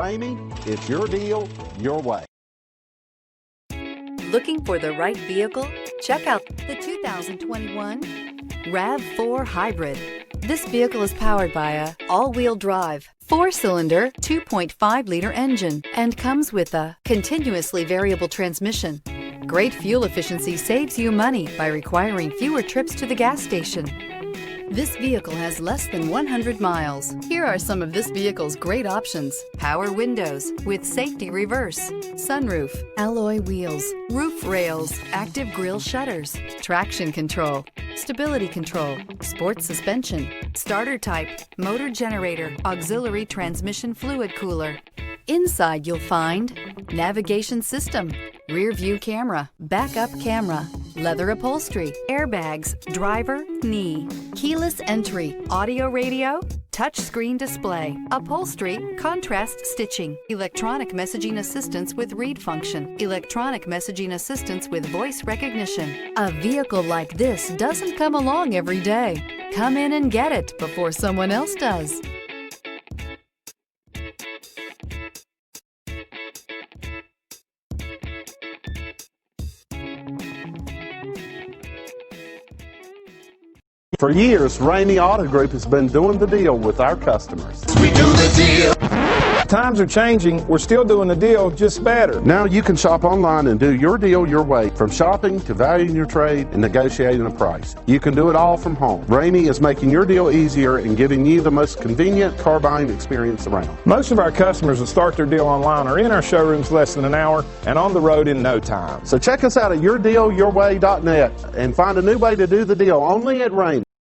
Ramey, it's your deal, your way. Looking for the right vehicle? Check out the 2021 RAV4 Hybrid. This vehicle is powered by a all-wheel drive, 4-cylinder, 2.5-liter engine and comes with a continuously variable transmission. Great fuel efficiency saves you money by requiring fewer trips to the gas station. This vehicle has less than 100 miles. Here are some of this vehicle's great options: power windows with safety reverse, sunroof, alloy wheels, roof rails, active grille shutters, traction control, stability control, sports suspension, starter type, motor generator, auxiliary transmission fluid cooler. Inside you'll find navigation system, rear view camera, backup camera, leather upholstery, airbags, driver, knee, keyless entry, audio radio, touchscreen display, upholstery, contrast stitching, electronic messaging assistance with read function, electronic messaging assistance with voice recognition. A vehicle like this doesn't come along every day. Come in and get it before someone else does. For years, Ramey Auto Group has been doing the deal with our customers. We do the deal. Times are changing. We're still doing the deal, just better. Now you can shop online and do your deal your way, from shopping to valuing your trade and negotiating a price. You can do it all from home. Ramey is making your deal easier and giving you the most convenient car buying experience around. Most of our customers that start their deal online are in our showrooms less than an hour and on the road in no time. So check us out at yourdealyourway.net and find a new way to do the deal only at Ramey.